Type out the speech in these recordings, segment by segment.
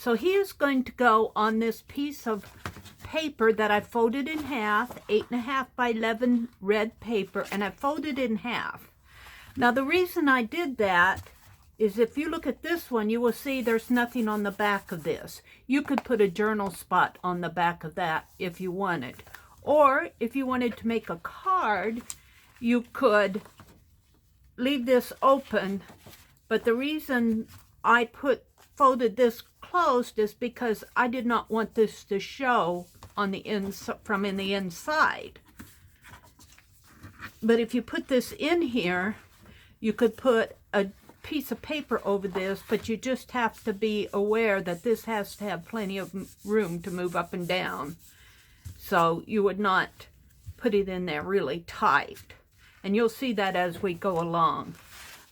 So he is going to go on this piece of paper that I folded in half, 8.5 by 11 red paper, and I folded in half. Now the reason I did that is if you look at this one, you will see there's nothing on the back of this. You could put a journal spot on the back of that if you wanted. Or if you wanted to make a card, you could leave this open. But the reason I folded this closed is because I did not want this to show on the from the inside. But if you put this in here, you could put a piece of paper over this, but you just have to be aware that this has to have plenty of room to move up and down. So you would not put it in there really tight. And you'll see that as we go along.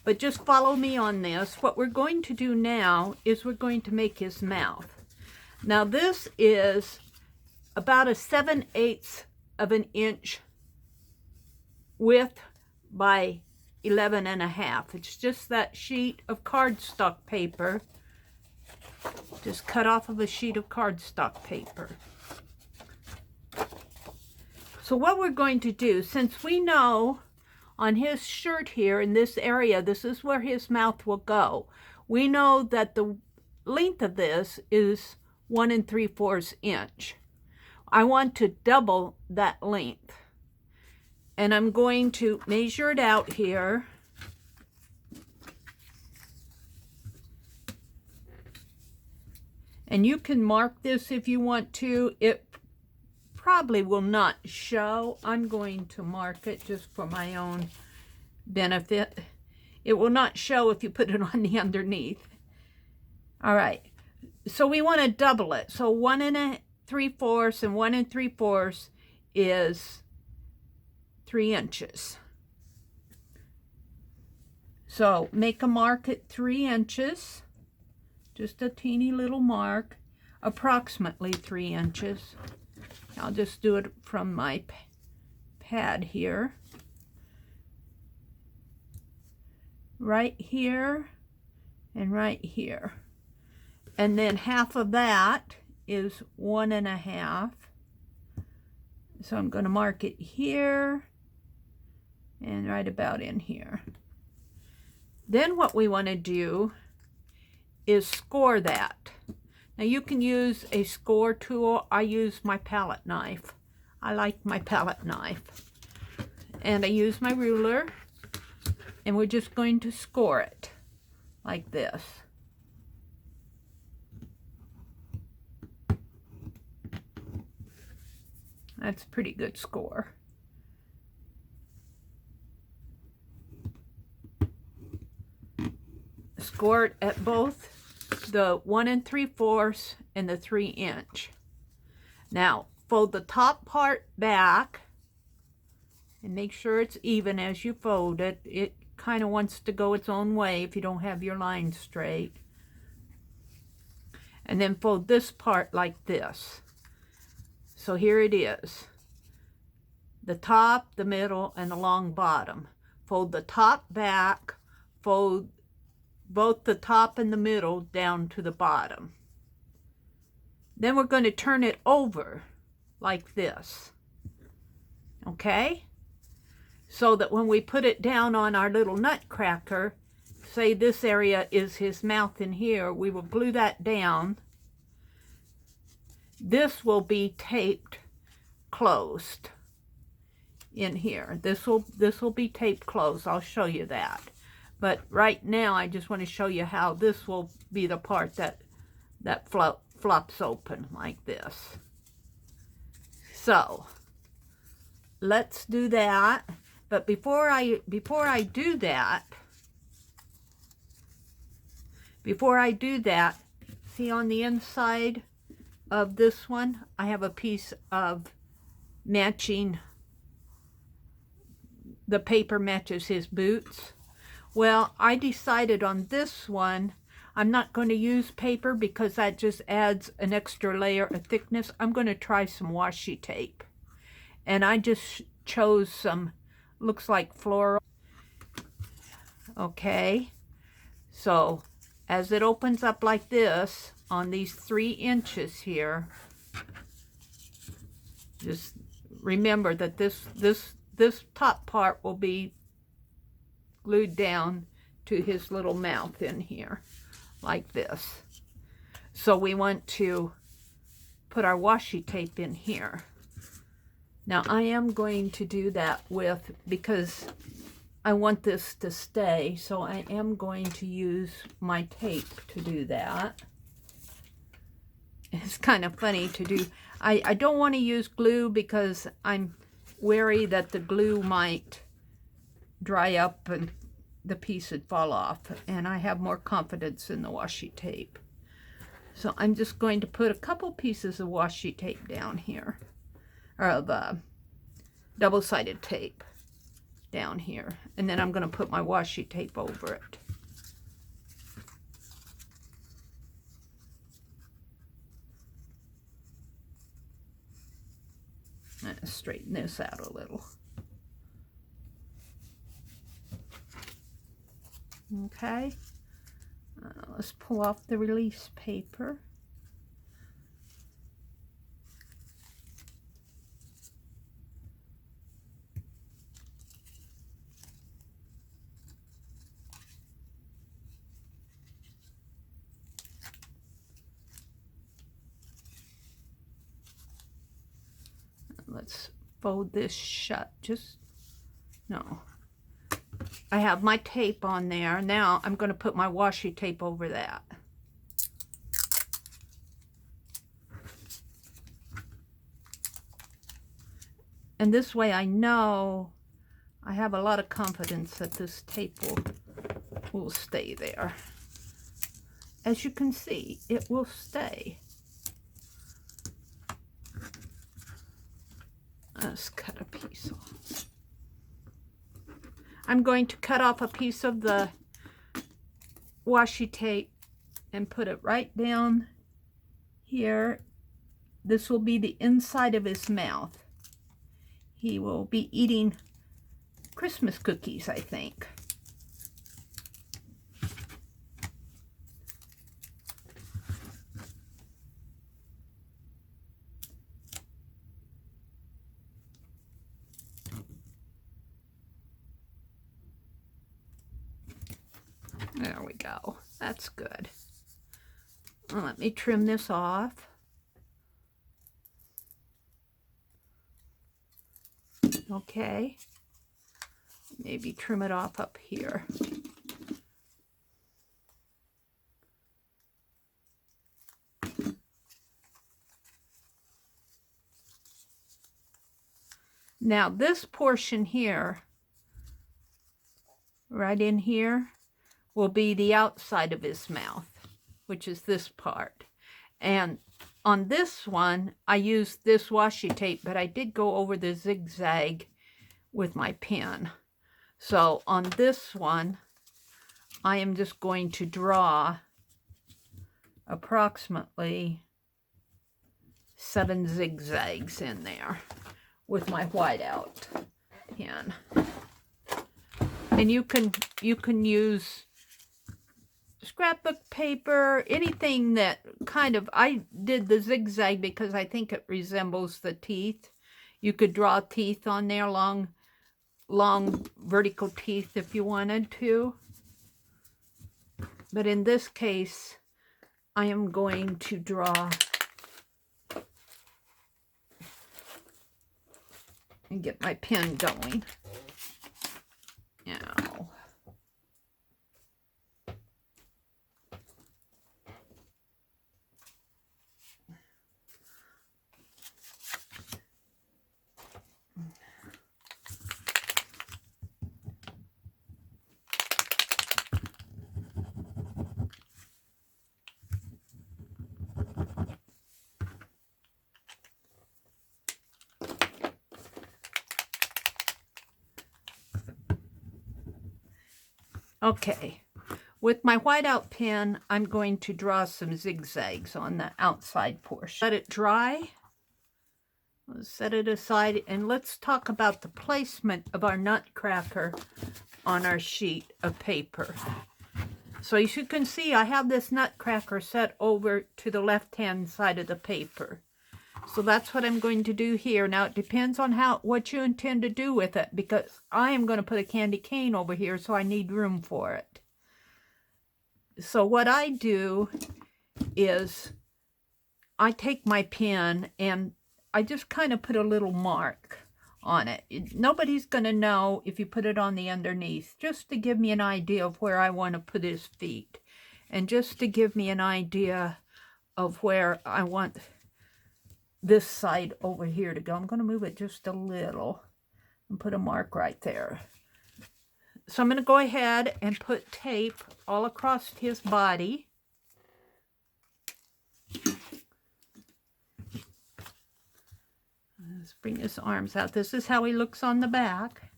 But just follow me on this. What we're going to do now is we're going to make his mouth. Now this is about a 7/8 of an inch width by 11.5. It's just that sheet of cardstock paper. Just cut off of a sheet of cardstock paper. So what we're going to do, since we know on his shirt here in this area, this is where his mouth will go. We know that the length of this is 1 3/4 inch. I want to double that length. And I'm going to measure it out here. And you can mark this if you want to. It probably will not show. I'm going to mark it just for my own benefit. It will not show if you put it on the underneath. All right. So we want to double it. So 1 3/4 and 1 3/4 is 3 inches. So make a mark at 3 inches, just a teeny little mark, approximately 3 inches. I'll just do it from my pad here. Right here and right here. And then half of that is 1 1/2. So I'm going to mark it here and right about in here. Then what we want to do is score that. Now you can use a score tool. I use my palette knife. I like my palette knife. And I use my ruler, and we're just going to score it like this. That's a pretty good score. Score it at both the 1 3/4 and the 3 inch. Now fold the top part back and make sure it's even as you fold it. It kind of wants to go its own way if you don't have your line straight. And then fold this part like this. So here it is. The top, the middle, and the long bottom. Fold the top back, fold both the top and the middle down to the bottom. Then we're going to turn it over like this. Okay? So that when we put it down on our little nutcracker, say this area is his mouth in here, we will glue that down. This will be taped closed in here. This will be taped closed. I'll show you that. But right now I just want to show you how this will be the part that flops open like this. So let's do that. But before I do that, see on the inside of this one, I have a piece of matching, the paper matches his boots. Well, I decided on this one, I'm not going to use paper because that just adds an extra layer of thickness. I'm going to try some washi tape. And I just chose some, looks like floral. Okay, so as it opens up like this, on these 3 inches here. Just remember that this top part will be glued down to his little mouth in here, like this. So we want to put our washi tape in here. Now I am going to do that with, because I want this to stay, so I am going to use my tape to do that. It's kind of funny to do. I don't want to use glue because I'm wary that the glue might dry up and the piece would fall off, and I have more confidence in the washi tape. So I'm just going to put a couple pieces of washi tape down here, or of double-sided tape down here, and then I'm going to put my washi tape over it. Let's straighten this out a little. Okay, let's pull off the release paper. Let's fold this shut. No. I have my tape on there. Now I'm going to put my washi tape over that. And this way I know, I have a lot of confidence that this tape will stay there. As you can see, it will stay. Let's cut a piece off. I'm going to cut off a piece of the washi tape and put it right down here. This will be the inside of his mouth. He will be eating Christmas cookies, I think. There we go. That's good. Well, let me trim this off. Okay. Maybe trim it off up here. Now this portion here, right in here, will be the outside of his mouth, which is this part. And on this one, I used this washi tape, but I did go over the zigzag with my pen. So on this one, I am just going to draw approximately 7 zigzags in there with my whiteout pen. And you can use scrapbook paper, anything that kind of, I did the zigzag because I think it resembles the teeth. You could draw teeth on there, long vertical teeth if you wanted to. But in this case, I am going to draw and get my pen going. Now, okay, with my whiteout pen, I'm going to draw some zigzags on the outside portion. Let it dry. We'll set it aside, and let's talk about the placement of our nutcracker on our sheet of paper. So as you can see, I have this nutcracker set over to the left-hand side of the paper. So that's what I'm going to do here. Now it depends on what you intend to do with it, because I am going to put a candy cane over here, so I need room for it. So what I do is I take my pen and I just kind of put a little mark on it. Nobody's going to know if you put it on the underneath, just to give me an idea of where I want to put his feet, and just to give me an idea of where I want this side over here to go. I'm going to move it just a little and put a mark right there. So I'm going to go ahead and put tape all across his body. Let's bring his arms out. This is how he looks on the back.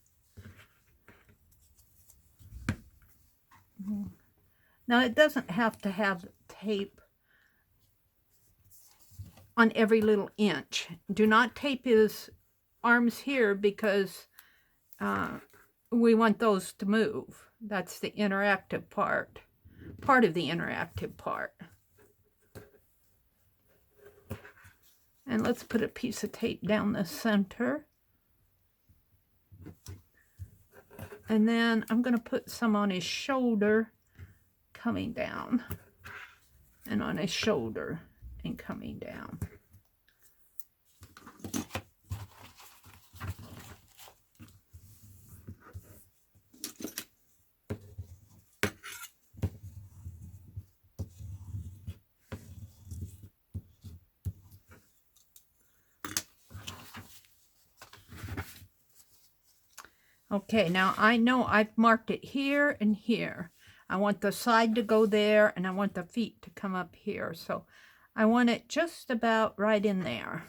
Now it doesn't have to have tape on every little inch. Do not tape his arms here, because we want those to move. That's the interactive part of the interactive part. And let's put a piece of tape down the center. And then I'm going to put some on his shoulder coming down, and on his shoulder and coming down. Okay, now I know I've marked it here and here. I want the side to go there, and I want the feet to come up here. So I want it just about right in there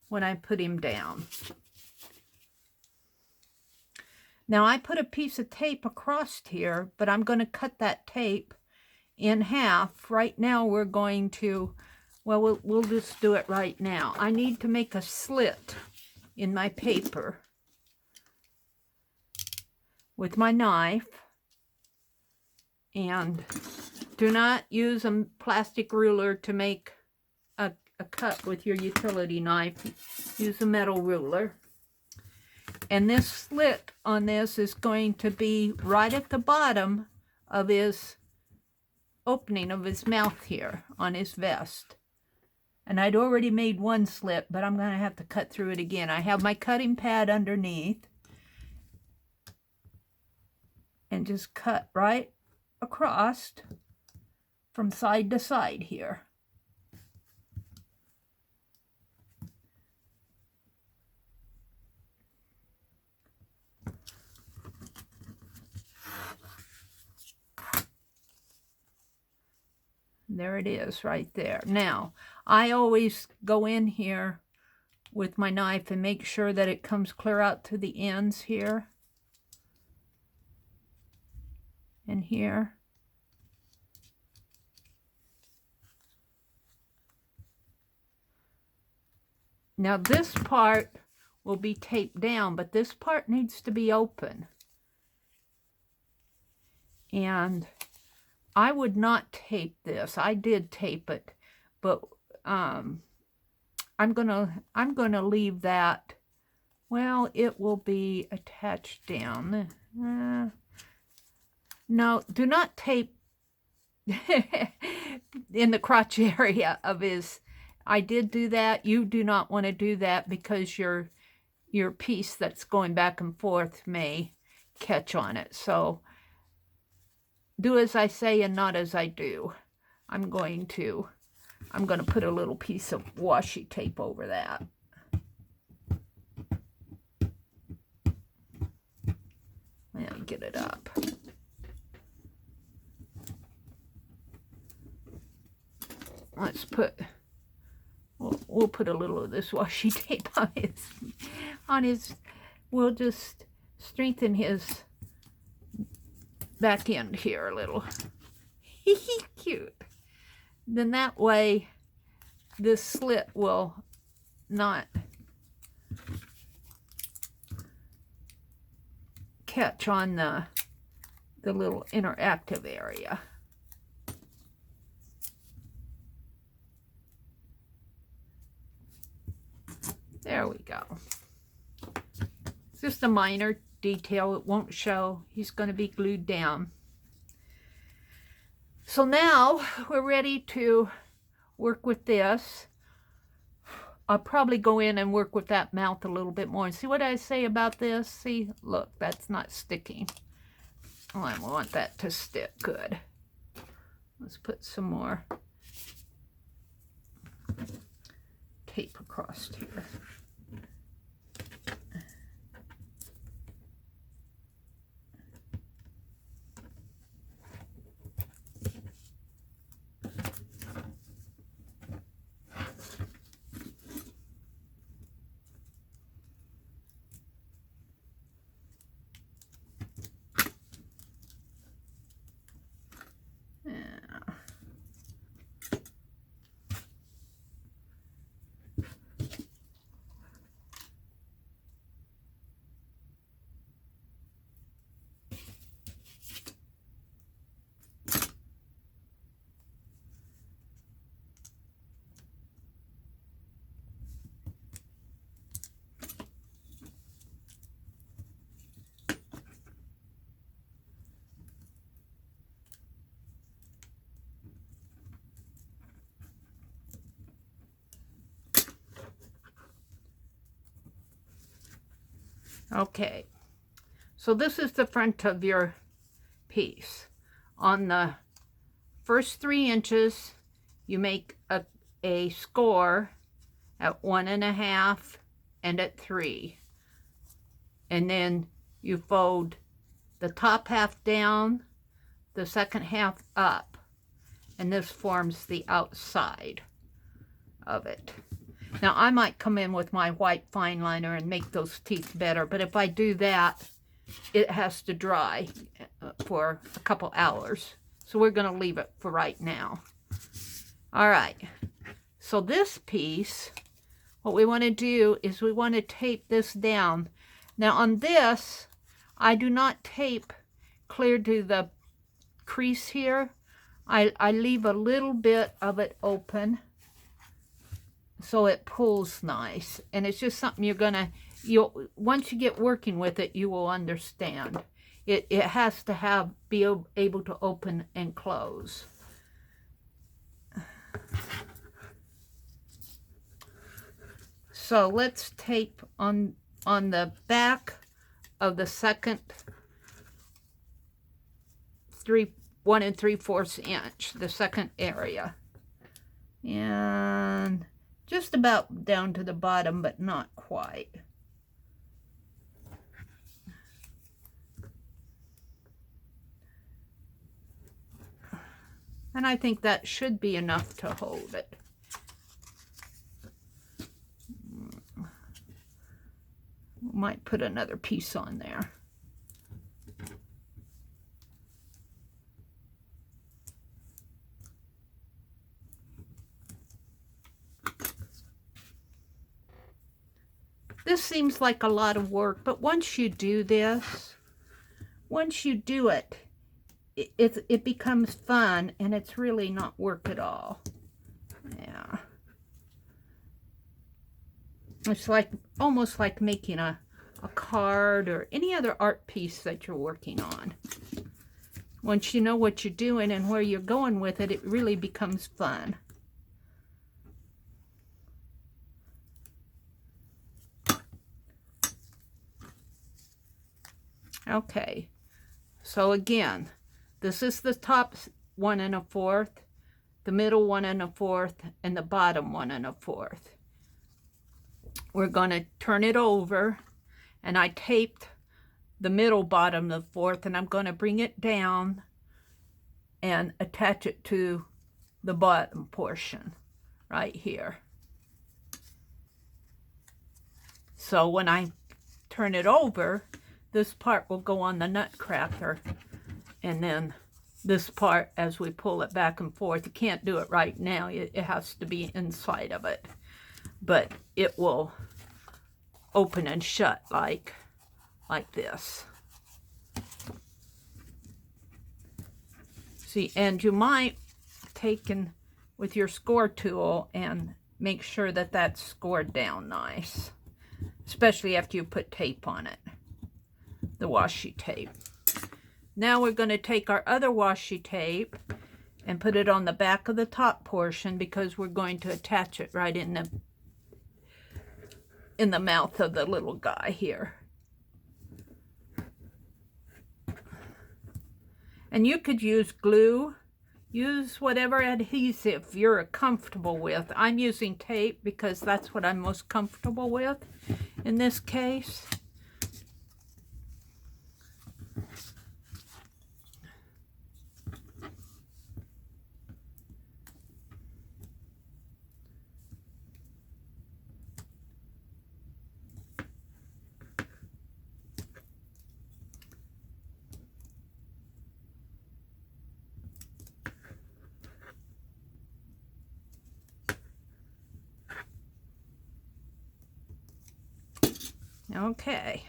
when I put him down. Now I put a piece of tape across here, but I'm going to cut that tape in half. Right now we're going to, well, we'll just do it right now. I need to make a slit in my paper with my knife. And do not use a plastic ruler to make a cut with your utility knife. Use a metal ruler. And this slit on this is going to be right at the bottom of his opening of his mouth here on his vest. And I'd already made one slit, but I'm going to have to cut through it again. I have my cutting pad underneath. And just cut right across from side to side here. There it is right there. Now, I always go in here with my knife and make sure that it comes clear out to the ends here. And here. Now this part will be taped down, but this part needs to be open. And I would not tape this. I did tape it, but I'm gonna leave that. Well, it will be attached down. No, do not tape in the crotch area of his. I did do that. You do not want to do that, because your piece that's going back and forth may catch on it. So do as I say and not as I do. I'm going to put a little piece of washi tape over that. Let me get it up. Let's put, we'll put a little of this washi tape on his, we'll just strengthen his back end here a little. Cute. Then that way this slit will not catch on the the little interactive area. There we go. It's just a minor detail. It won't show. He's going to be glued down. So now we're ready to work with this. I'll probably go in and work with that mouth a little bit more. And see what I say about this? See, look, that's not sticking. Oh, I want that to stick good. Let's put some more tape across here. Okay, so this is the front of your piece. On the first 3 inches, you make a score at 1.5 and at 3. And then you fold the top half down, the second half up, and this forms the outside of it. Now, I might come in with my white fine liner and make those teeth better, but if I do that, it has to dry for a couple hours. So we're going to leave it for right now. All right. So this piece, what we want to do is we want to tape this down. Now, on this, I do not tape clear to the crease here. I leave a little bit of it open, so it pulls nice, and it's just something once you get working with it, you will understand. It has to be able to open and close. So let's tape on the back of the second 1 3/4 inch, the second area, and just about down to the bottom, but not quite. And I think that should be enough to hold it. Might put another piece on there. This seems like a lot of work, but once you do this, once you do it, it becomes fun, and it's really not work at all. Yeah. It's like almost like making a card or any other art piece that you're working on. Once you know what you're doing and where you're going with it, it really becomes fun. Okay, so again, this is the top 1 1/4, the middle 1 1/4, and the bottom 1 1/4. We're going to turn it over, and I taped the middle bottom of the 4th, and I'm going to bring it down and attach it to the bottom portion right here. So when I turn it over, this part will go on the nutcracker, and then this part, as we pull it back and forth, you can't do it right now. It has to be inside of it, but it will open and shut like this. See, and you might take in with your score tool and make sure that that's scored down nice, especially after you put tape on it, the washi tape. Now we're going to take our other washi tape and put it on the back of the top portion, because we're going to attach it right in the mouth of the little guy here. And you could use glue, use whatever adhesive you're comfortable with. I'm using tape because that's what I'm most comfortable with in this case. Okay,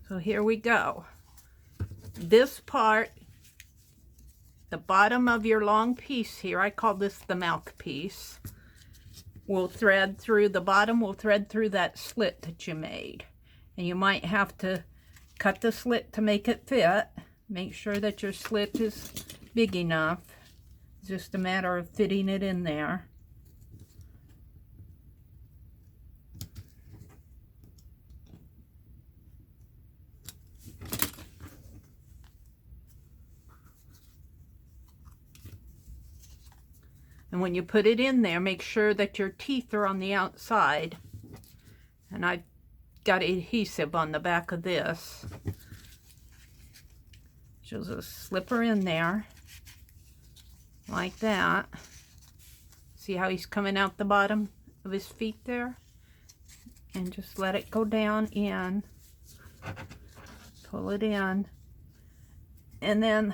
so here we go. This part, the bottom of your long piece here, I call this the mouthpiece, will thread through, the bottom will thread through that slit that you made. And you might have to cut the slit to make it fit. Make sure that your slit is big enough. It's just a matter of fitting it in there. And when you put it in there, make sure that your teeth are on the outside. And I've got adhesive on the back of this. Just slip her in there, like that. See how he's coming out the bottom of his feet there? And just let it go down in. Pull it in. And then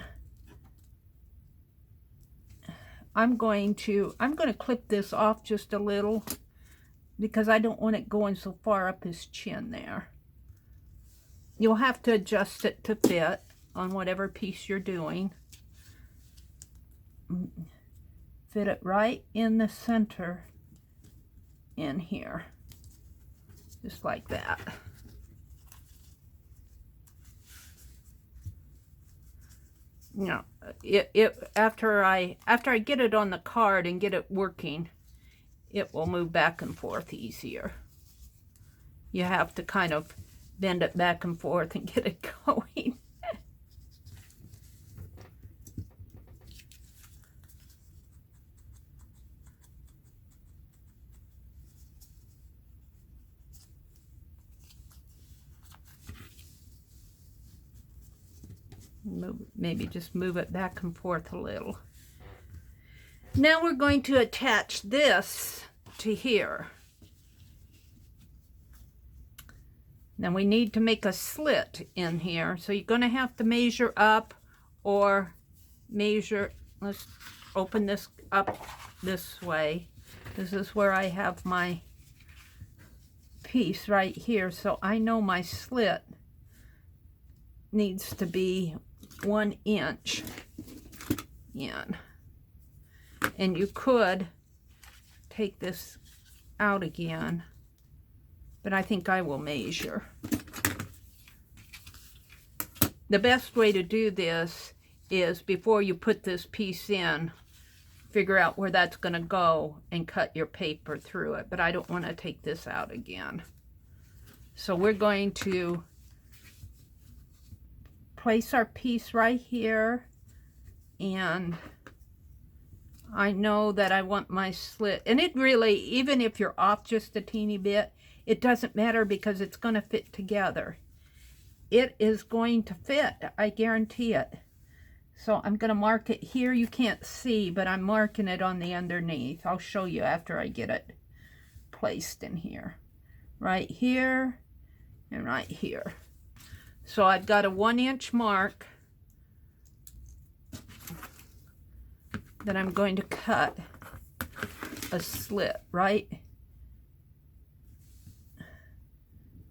I'm going to clip this off just a little, because I don't want it going so far up his chin there. You'll have to adjust it to fit on whatever piece you're doing. Fit it right in the center in here, just like that. You know, after I get it on the card and get it working, it will move back and forth easier. You have to kind of bend it back and forth and get it going. Maybe just move it back and forth a little. Now we're going to attach this to here. Now we need to make a slit in here, so you're going to have to measure up or measure. Let's open this up this way. This is where I have my piece right here, so I know my slit needs to be 1 inch in. And you could take this out again, but I think I will measure. The best way to do this is, before you put this piece in, figure out where that's going to go and cut your paper through it. But I don't want to take this out again. So we're going to place our piece right here, and I know that I want my slit, and it really, even if you're off just a teeny bit, it doesn't matter, because it's going to fit together. It is going to fit, I guarantee it. So I'm going to mark it here. You can't see, but I'm marking it on the underneath. I'll show you after I get it placed in here. Right here and right here. So I've got a 1 inch mark that I'm going to cut a slit right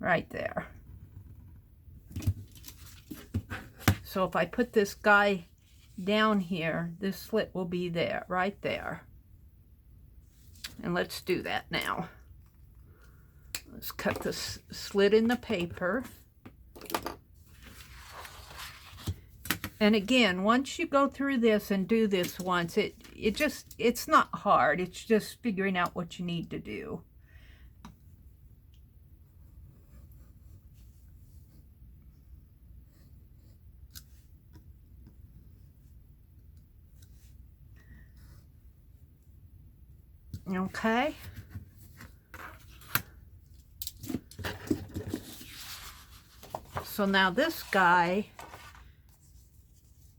there. So if I put this guy down here, this slit will be there, right there. And let's do that now. Let's cut this slit in the paper. And again, once you go through this and do this once, it's not hard. It's just figuring out what you need to do. Okay. So now this guy,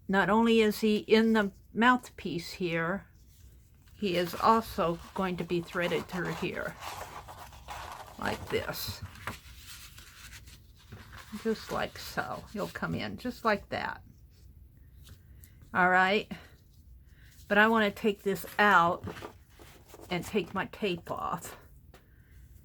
not only is he in the mouthpiece here, he is also going to be threaded through here, like this. Just like so. He'll come in just like that. All right. But I want to take this out and take my tape off.